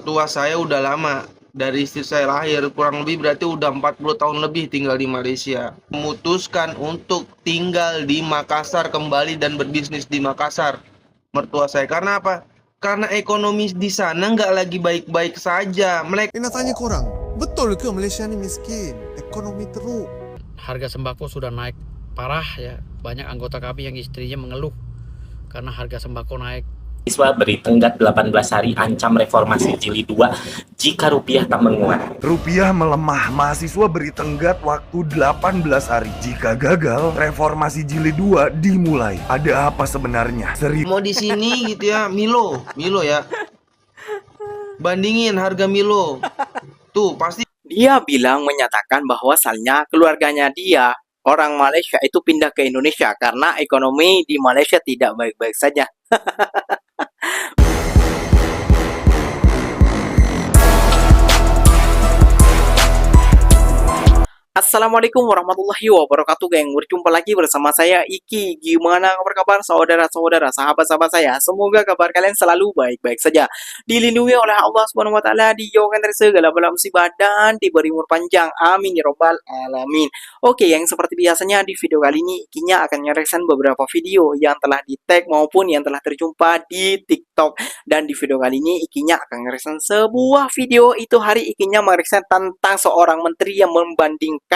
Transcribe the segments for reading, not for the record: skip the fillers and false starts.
Mertua saya udah lama, dari istri saya lahir kurang lebih berarti udah 40 tahun lebih tinggal di Malaysia. Memutuskan untuk tinggal di Makassar kembali dan berbisnis di Makassar. Mertua saya karena apa? Karena ekonomi di sana nggak lagi baik-baik saja. Mereka Ini tanya korang, betul ke Malaysia ini miskin? Ekonomi teruk. Harga sembako sudah naik parah ya. Banyak anggota kami yang istrinya mengeluh karena harga sembako naik. Siswa beri tenggat 18 hari ancam reformasi jilid 2 jika rupiah tak menguat. Rupiah melemah, mahasiswa beri tenggat waktu 18 hari. Jika gagal, reformasi jilid 2 dimulai. Ada apa sebenarnya? mau di sini gitu ya, Milo ya. Bandingin harga Milo. Tuh, pasti Dia bilang menyatakan bahwasannya keluarganya dia, orang Malaysia itu pindah ke Indonesia karena ekonomi di Malaysia tidak baik-baik saja. Assalamualaikum warahmatullahi wabarakatuh, geng. Berjumpa lagi bersama saya Iki. Gimana kabar saudara-saudara, sahabat-sahabat saya? Semoga kabar kalian selalu baik-baik saja, dilindungi oleh Allah Subhanahu wa taala, dijauhkan dari segala bala musibah dan diberi umur panjang. Amin ya robbal alamin. Oke, yang seperti biasanya di video kali ini Ikinya akan mereaction beberapa video yang telah di-tag maupun yang telah terjumpa di TikTok. Dan di video kali ini Ikinya akan mereaction sebuah video. Itu hari Ikinya mereaction tentang seorang menteri yang membandingkan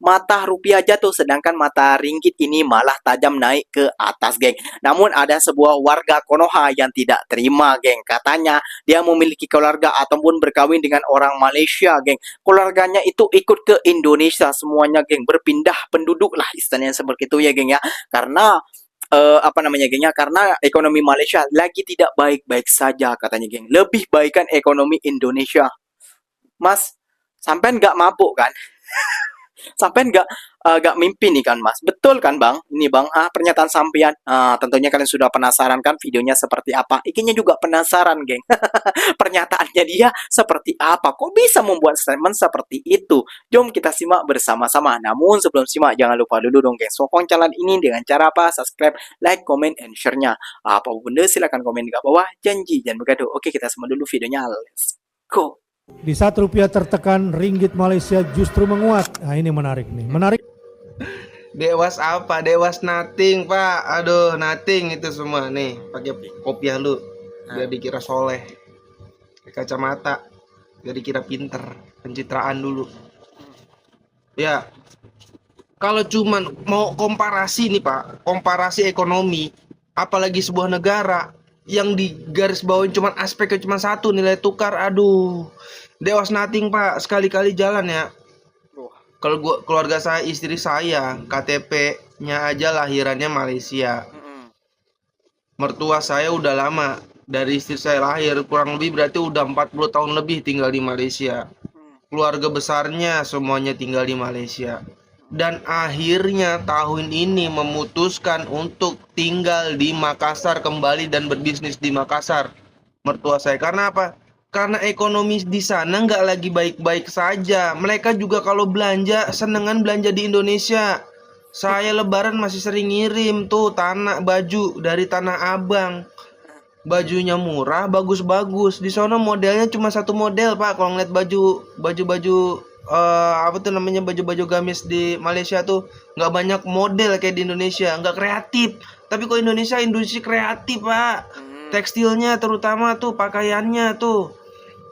mata rupiah jatuh sedangkan mata ringgit ini malah tajam naik ke atas, geng. Namun ada sebuah warga Konoha yang tidak terima, geng. Katanya dia memiliki keluarga ataupun berkawin dengan orang Malaysia, geng. Keluarganya itu ikut ke Indonesia semuanya, geng. Berpindah penduduk lah istilahnya seperti itu ya, geng ya. Karena gengnya, karena ekonomi Malaysia lagi tidak baik-baik saja katanya, geng. Lebih baikkan ekonomi Indonesia. Mas, sampai nggak mabuk kan? Sampai nggak mimpi nih kan, Mas? Betul kan, Bang? Ini Bang, pernyataan sampean. Tentunya kalian sudah penasaran kan videonya seperti apa? Ikinya juga penasaran, geng. Pernyataannya dia seperti apa? Kok bisa membuat statement seperti itu? Jom kita simak bersama-sama. Namun sebelum simak, jangan lupa dulu dong, geng. Sokong channel ini dengan cara apa? Subscribe, like, comment, and share-nya. Apa benda silahkan komen di bawah. Janji, jangan bergaduh. Oke, kita simak dulu videonya. Let's go. Di saat rupiah tertekan, ringgit Malaysia justru menguat. Nah, ini menarik nih. Menarik. Dewas apa? Dewas nothing, Pak. Aduh, nothing itu semua nih. Pakai kopiah lu. Biar dikira soleh. Pakai kacamata. Biar dikira pinter. Pencitraan dulu. Ya. Kalau cuman mau komparasi nih, Pak. Komparasi ekonomi. Apalagi sebuah negara yang di garis bawain cuman aspeknya cuma satu, nilai tukar. Aduh, Dewas nothing, Pak. Sekali-kali jalan ya. Kalau keluarga saya, istri saya, KTP-nya aja lahirannya Malaysia. Mertua saya udah lama, dari istri saya lahir kurang lebih berarti udah 40 tahun lebih tinggal di Malaysia. Keluarga besarnya semuanya tinggal di Malaysia. Dan akhirnya tahun ini memutuskan untuk tinggal di Makassar kembali dan berbisnis di Makassar. Mertua saya karena apa? Karena ekonomi di sana nggak lagi baik-baik saja. Mereka juga kalau belanja senengan belanja di Indonesia. Saya lebaran masih sering ngirim tuh baju dari Tanah Abang. Bajunya murah, bagus-bagus. Di sana modelnya cuma satu model, Pak. Kalau ngeliat baju apa tuh namanya, baju-baju gamis di Malaysia tuh nggak banyak model kayak di Indonesia, nggak kreatif. Tapi kok Indonesia industri kreatif, Pak. Tekstilnya terutama tuh, pakaiannya tuh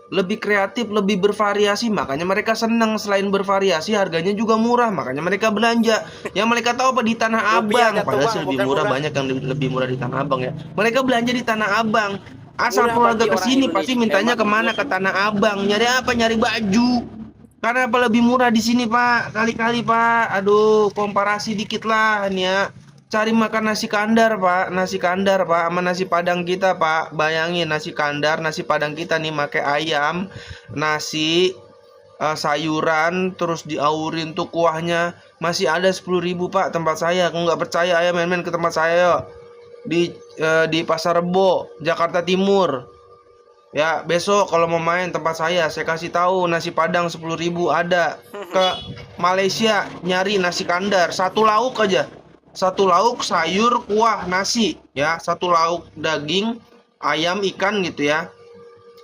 lebih kreatif, lebih bervariasi. Makanya mereka seneng. Selain bervariasi, harganya juga murah. Makanya mereka belanja. Yang mereka tahu apa, di Tanah Abang. Padahal sih lebih murah, banyak yang lebih murah di Tanah Abang ya. Mereka belanja di Tanah Abang. Asal keluarga kesini pasti mintanya kemana? Ke Tanah Abang. Nyari apa? Nyari baju. Karena apa lebih murah di sini, Pak? Kali-kali, Pak. Aduh, komparasi dikit lah nih ya. Cari makan nasi kandar, Pak. Nasi kandar, Pak, sama nasi padang kita, Pak. Bayangin nasi kandar, nasi padang kita nih pakai ayam, nasi, sayuran, terus diaurin tuh kuahnya. Masih ada 10.000, Pak, tempat saya. Kalau nggak percaya, ayo main-main ke tempat saya yuk. Di Pasar Rebo, Jakarta Timur. Ya, besok kalau mau main tempat saya kasih tahu nasi padang 10.000 ada. Ke Malaysia nyari nasi kandar, satu lauk aja. Satu lauk sayur, kuah, nasi, ya. Satu lauk daging, ayam, ikan gitu ya.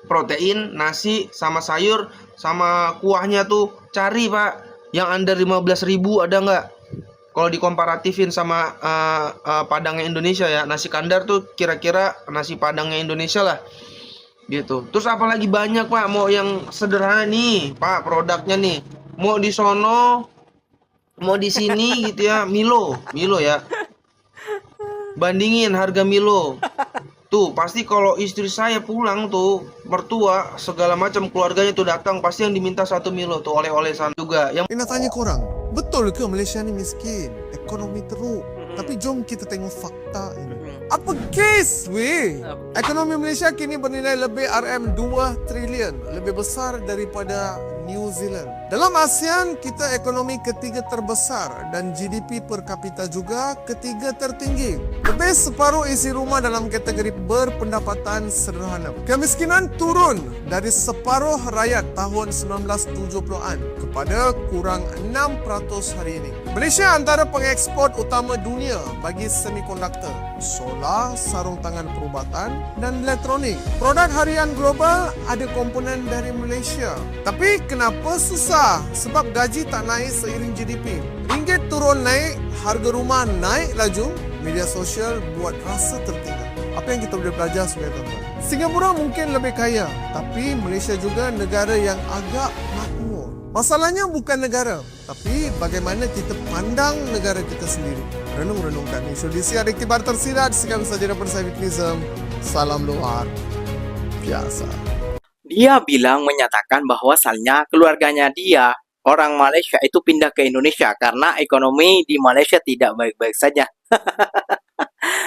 protein, nasi, sama sayur, sama kuahnya tuh cari Pak yang under 15.000 ada nggak? Kalau dikomparatifin sama padangnya Indonesia ya, nasi kandar tuh kira-kira nasi padangnya Indonesia lah gitu. Terus apalagi banyak Pak, mau yang sederhana nih Pak produknya nih, mau di sono mau di sini gitu ya. Milo ya, bandingin harga Milo tuh, pasti kalau istri saya pulang tuh, mertua segala macam keluarganya tuh datang, pasti yang diminta satu Milo tuh, oleh-oleh sana juga. Yang Nak tanya korang, betul ke Malaysia ni miskin? Ekonomi teruk. Tapi jom kita tengok fakta ini. Apa kes weh? Ekonomi Malaysia kini bernilai lebih RM2 trilion, lebih besar daripada New Zealand. Dalam ASEAN, kita ekonomi ketiga terbesar dan GDP per kapita juga ketiga tertinggi. Lebih separuh isi rumah dalam kategori berpendapatan sederhana. Kemiskinan turun dari separuh rakyat tahun 1970-an kepada kurang 6% hari ini. Malaysia antara pengekspor utama dunia bagi semikonduktor, solar, sarung tangan perubatan dan elektronik. Produk harian global ada komponen dari Malaysia. Tapi kenapa susah? Sebab gaji tak naik seiring GDP. Ringgit turun naik, harga rumah naik laju, media sosial buat rasa tertinggal. Apa yang kita boleh belajar sebagai tuan-tuan? Singapura mungkin lebih kaya, tapi Malaysia juga negara yang agak makmur. Masalahnya bukan negara, tapi bagaimana kita pandang negara kita sendiri. Renung-renungkan isu di siar iktibar tersirat. Sekian saja daripada saya Fitnism. Salam luar biasa. Dia bilang menyatakan bahwasannya keluarganya dia, orang Malaysia itu pindah ke Indonesia karena ekonomi di Malaysia tidak baik-baik saja.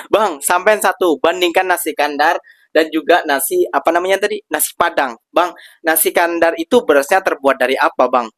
Bang, sampai satu, bandingkan nasi kandar dan juga nasi, apa namanya tadi? Nasi padang. Bang, nasi kandar itu berasnya terbuat dari apa, Bang?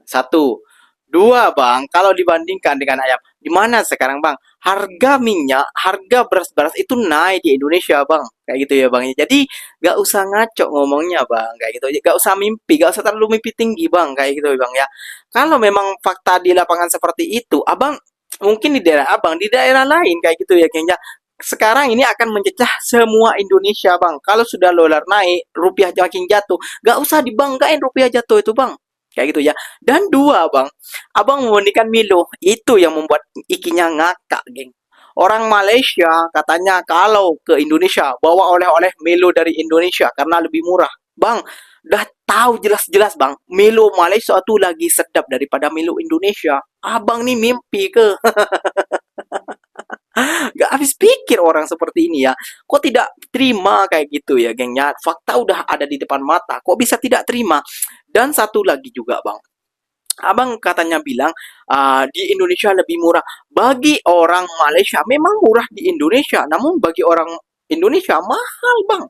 Satu. Dua, Bang, kalau dibandingkan dengan ayam, di mana sekarang, Bang? Harga minyak, harga beras-beras itu naik di Indonesia, Bang. Kayak gitu ya, Bang. Jadi, gak usah ngaco ngomongnya, Bang. Kayak gitu. Gak usah mimpi, gak usah terlalu mimpi tinggi, Bang. Kayak gitu, Bang, ya. Kalau memang fakta di lapangan seperti itu, Abang, mungkin di daerah Abang, di daerah lain, kayak gitu ya, gengnya. Sekarang ini akan mencecah semua Indonesia, Bang. Kalau sudah dolar naik, rupiah makin jatuh, gak usah dibanggain rupiah jatuh itu, Bang. Kayak gitu ya. Dan dua, Bang, Abang membandingkan Milo. Itu yang membuat ikinya ngakak, geng. Orang Malaysia katanya kalau ke Indonesia bawa oleh-oleh Milo dari Indonesia karena lebih murah. Bang, dah tahu jelas-jelas, Bang, Milo Malaysia itu lagi sedap daripada Milo Indonesia. Abang nih mimpi ke? Gak habis pikir orang seperti ini ya. Kok tidak terima kayak gitu ya, gengnya? Fakta udah ada di depan mata. Kok bisa tidak terima? Dan satu lagi juga, Bang. Abang katanya bilang di Indonesia lebih murah. Bagi orang Malaysia memang murah di Indonesia. Namun bagi orang Indonesia mahal, Bang.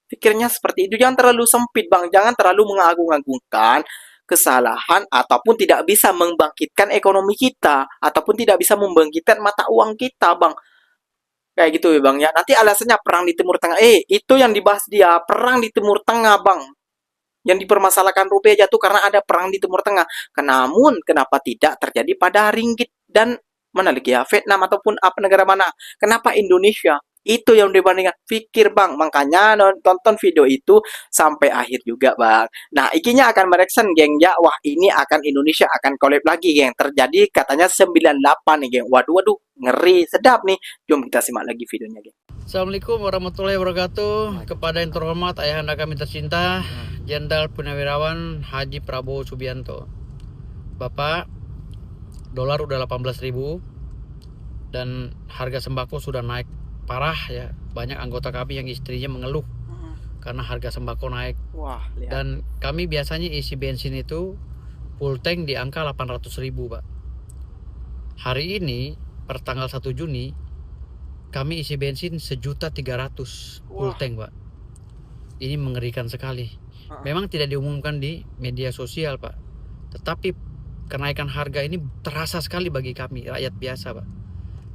Pikirnya seperti itu. Jangan terlalu sempit, Bang. Jangan terlalu mengagung-agungkan kesalahan ataupun tidak bisa membangkitkan ekonomi kita. Ataupun tidak bisa membangkitkan mata uang kita, Bang. Kayak gitu ya, Bang, ya. Nanti alasannya perang di Timur Tengah. Itu yang dibahas dia. Perang di Timur Tengah, Bang. Yang dipermasalahkan rupiah jatuh karena ada perang di Timur Tengah. Namun, kenapa tidak terjadi pada ringgit dan mana lagi ya, Vietnam ataupun apa negara mana? Kenapa Indonesia? Itu yang dibandingkan. Pikir, Bang. Makanya tonton video itu sampai akhir juga, Bang. Nah, ikinya akan mereksen, geng. Ya, wah, ini akan Indonesia akan collab lagi, geng. Terjadi katanya 98 nih, geng. Waduh, ngeri, sedap nih. Jom kita simak lagi videonya, geng. Assalamualaikum warahmatullahi wabarakatuh. Kepada yang terhormat ayahanda kami tercinta, Jenderal Purnawirawan Haji Prabowo Subianto. Bapak, dolar udah 18.000 dan harga sembako sudah naik parah ya. Banyak anggota kami yang istrinya mengeluh karena harga sembako naik. Wah, lihat. Dan kami biasanya isi bensin itu full tank di angka 800.000, Pak. Hari ini per tanggal 1 Juni kami isi bensin 1.300.000 full tank, Pak. Ini mengerikan sekali. Memang tidak diumumkan di media sosial, Pak. Tetapi kenaikan harga ini terasa sekali bagi kami rakyat biasa, Pak.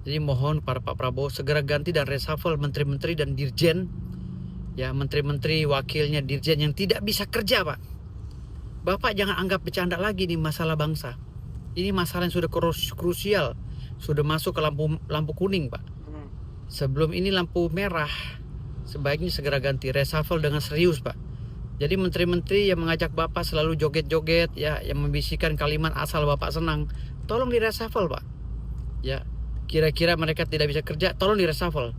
Jadi mohon para Pak Prabowo segera ganti dan reshuffle menteri-menteri dan dirjen, ya, menteri-menteri wakilnya dirjen yang tidak bisa kerja, Pak. Bapak jangan anggap bercanda lagi nih masalah bangsa. Ini masalah yang sudah krusial, sudah masuk ke lampu kuning, Pak. Sebelum ini lampu merah. sebaiknya segera ganti, reshuffle dengan serius Pak. Jadi menteri-menteri yang mengajak Bapak selalu joget-joget ya, yang membisikkan kalimat asal Bapak senang, tolong di reshuffle Pak. Ya, kira-kira mereka tidak bisa kerja, tolong di reshuffle.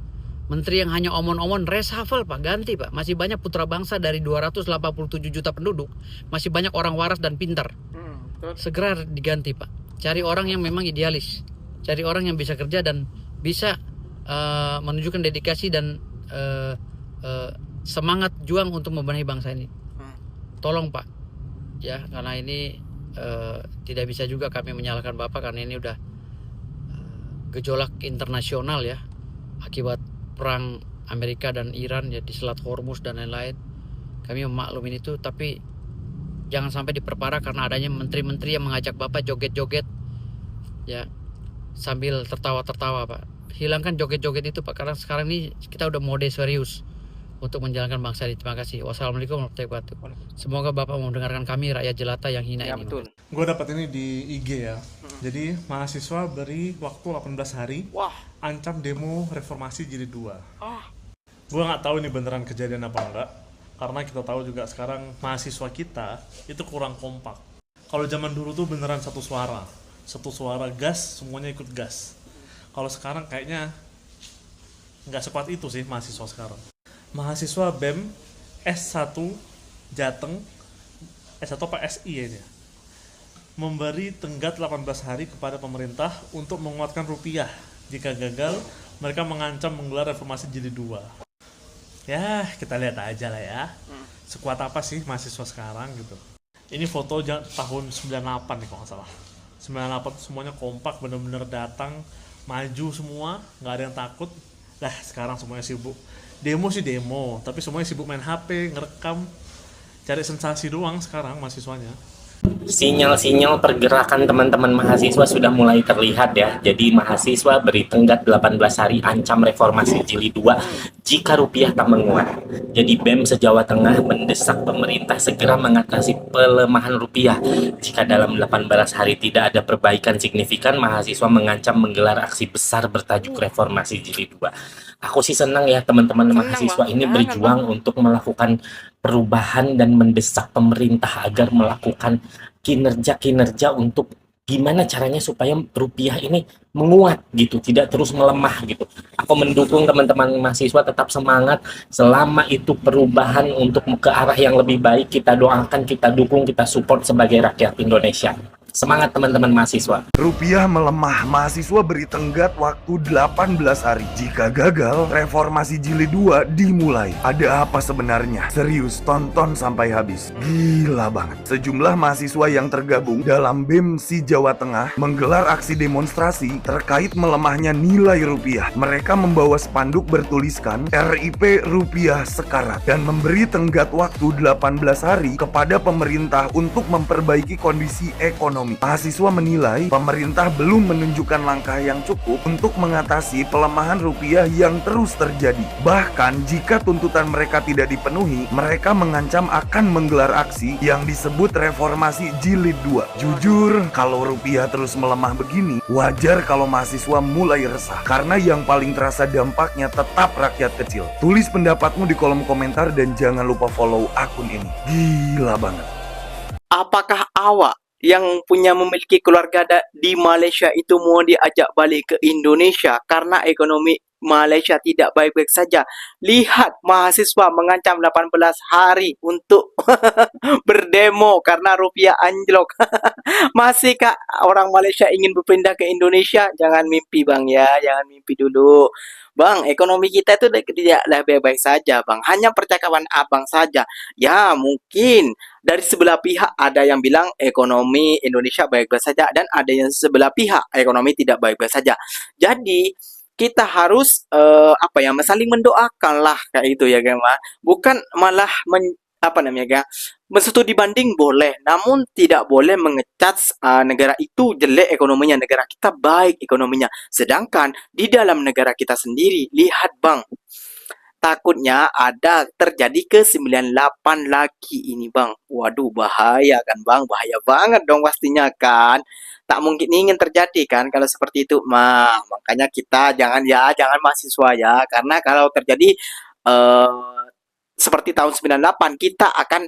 Menteri yang hanya omon-omon, reshuffle Pak, ganti Pak. Masih banyak putra bangsa dari 287 juta penduduk, masih banyak orang waras dan pintar. Segera diganti Pak. Cari orang yang memang idealis, cari orang yang bisa kerja dan bisa menunjukkan dedikasi dan semangat juang untuk membenahi bangsa ini. Tolong Pak, ya, karena ini tidak bisa juga kami menyalahkan Bapak karena ini udah gejolak internasional ya, akibat perang Amerika dan Iran ya di Selat Hormuz dan lain-lain. Kami memaklumin itu, tapi jangan sampai diperparah karena adanya menteri-menteri yang mengajak Bapak joget-joget ya, sambil tertawa-tertawa Pak. Hilangkan joget-joget itu Pak, karena sekarang ini kita udah mode serius untuk menjalankan bangsa ini. Terima kasih. Wassalamualaikum warahmatullahi wabarakatuh. Semoga Bapak mau mendengarkan kami rakyat jelata yang hina Ya ini. betul. Gue dapat ini di IG ya. Jadi mahasiswa beri waktu 18 hari, Wah. ancam demo reformasi jilid 2. Ah. Gue nggak tahu ini beneran kejadian apa enggak, karena kita tahu juga sekarang mahasiswa kita itu kurang kompak. Kalau zaman dulu tuh beneran satu suara gas, semuanya ikut gas. Kalau sekarang kayaknya nggak sekuat itu sih mahasiswa sekarang. Mahasiswa BEM S1 Jateng, S1 apa SI ya ini, memberi tenggat 18 hari kepada pemerintah untuk menguatkan rupiah. Jika gagal, mereka mengancam menggelar reformasi jilid 2. Ya, kita lihat aja lah ya. Sekuat apa sih mahasiswa sekarang gitu. Ini foto tahun 98 nih kalau nggak salah. 98 semuanya kompak, bener-bener datang, maju semua, nggak ada yang takut. Lah, sekarang semuanya sibuk. Demo sih demo, tapi semuanya sibuk main HP, ngerekam, cari sensasi doang sekarang mahasiswanya. Sinyal-sinyal pergerakan teman-teman mahasiswa sudah mulai terlihat ya. Jadi mahasiswa beri tenggat 18 hari, ancam reformasi jilid 2 jika rupiah tak menguat. Jadi BEM se-Jawa Tengah mendesak pemerintah segera mengatasi pelemahan rupiah. Jika dalam 18 hari tidak ada perbaikan signifikan, mahasiswa mengancam menggelar aksi besar bertajuk reformasi jilid 2. Aku sih senang ya teman-teman mahasiswa ini berjuang untuk melakukan perubahan dan mendesak pemerintah agar melakukan kinerja untuk gimana caranya supaya rupiah ini menguat gitu, tidak terus melemah gitu. Aku mendukung teman-teman mahasiswa tetap semangat, selama itu perubahan untuk ke arah yang lebih baik, kita doakan, kita dukung, kita support sebagai rakyat Indonesia. Semangat teman-teman mahasiswa. Rupiah melemah, mahasiswa beri tenggat waktu 18 hari. Jika gagal, reformasi jilid 2 dimulai. Ada apa sebenarnya? Serius, tonton sampai habis. Gila banget. Sejumlah mahasiswa yang tergabung dalam BEM se-Jawa Tengah menggelar aksi demonstrasi terkait melemahnya nilai rupiah. Mereka membawa spanduk bertuliskan RIP rupiah sekarat dan memberi tenggat waktu 18 hari kepada pemerintah untuk memperbaiki kondisi ekonomi. Mahasiswa menilai pemerintah belum menunjukkan langkah yang cukup untuk mengatasi pelemahan rupiah yang terus terjadi. Bahkan jika tuntutan mereka tidak dipenuhi, mereka mengancam akan menggelar aksi yang disebut reformasi jilid 2. Jujur, kalau rupiah terus melemah begini, wajar kalau mahasiswa mulai resah, karena yang paling terasa dampaknya tetap rakyat kecil. Tulis pendapatmu di kolom komentar dan jangan lupa follow akun ini. Gila banget. Apakah awak yang memiliki keluarga di Malaysia itu mau diajak balik ke Indonesia karena ekonomi Malaysia tidak baik-baik saja? Lihat, mahasiswa mengancam 18 hari untuk berdemo karena rupiah anjlok. Masihkah orang Malaysia ingin berpindah ke Indonesia? Jangan mimpi bang ya, jangan mimpi dulu. Bang, ekonomi kita itu tidaklah baik-baik saja bang. Hanya percakapan abang saja. Ya mungkin dari sebelah pihak ada yang bilang ekonomi Indonesia baik-baik saja, dan ada yang sebelah pihak ekonomi tidak baik-baik saja. Jadi kita harus saling mendoakan lah kayak itu ya kan, bukan malah studi banding boleh, namun tidak boleh mengecat negara itu jelek ekonominya, negara kita baik ekonominya. Sedangkan di dalam negara kita sendiri, lihat bang, takutnya ada terjadi ke 98 lagi ini bang. Waduh, bahaya kan bang, bahaya banget dong pastinya kan. Tak mungkin ingin terjadi kan kalau seperti itu. Makanya kita jangan mahasiswa ya, karena kalau terjadi seperti tahun 98 kita akan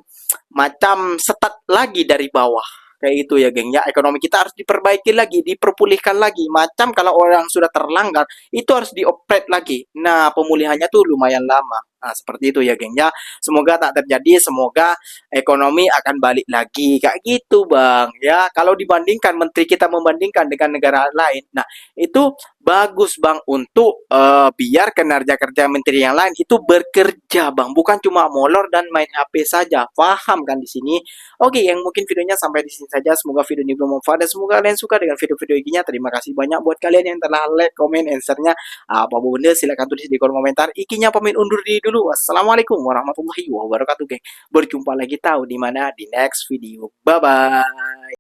macam start lagi dari bawah. Kayak itu ya, geng ya. Ekonomi kita harus diperbaiki lagi, diperpulihkan lagi. Macam kalau orang sudah terlanggar, itu harus dioperate lagi. Nah, pemulihannya tuh lumayan lama. Nah, seperti itu ya, geng ya. Semoga tak terjadi, semoga ekonomi akan balik lagi. Kayak gitu, Bang. Ya, kalau dibandingkan menteri kita membandingkan dengan negara lain. Nah, itu bagus, Bang, untuk biar kinerja kerja menteri yang lain itu bekerja, Bang. Bukan cuma molor dan main HP saja. Paham kan di sini? Oke, yang mungkin videonya sampai di sini saja. Semoga video ini bermanfaat dan semoga kalian suka dengan video-video ini. Terima kasih banyak buat kalian yang telah like, comment, answer-nya. Apa benda silahkan tulis di kolom komentar. Ikinya pamit undur diri dulu. Wassalamualaikum warahmatullahi wabarakatuh, geng. Berjumpa lagi tahu di mana di next video. Bye bye.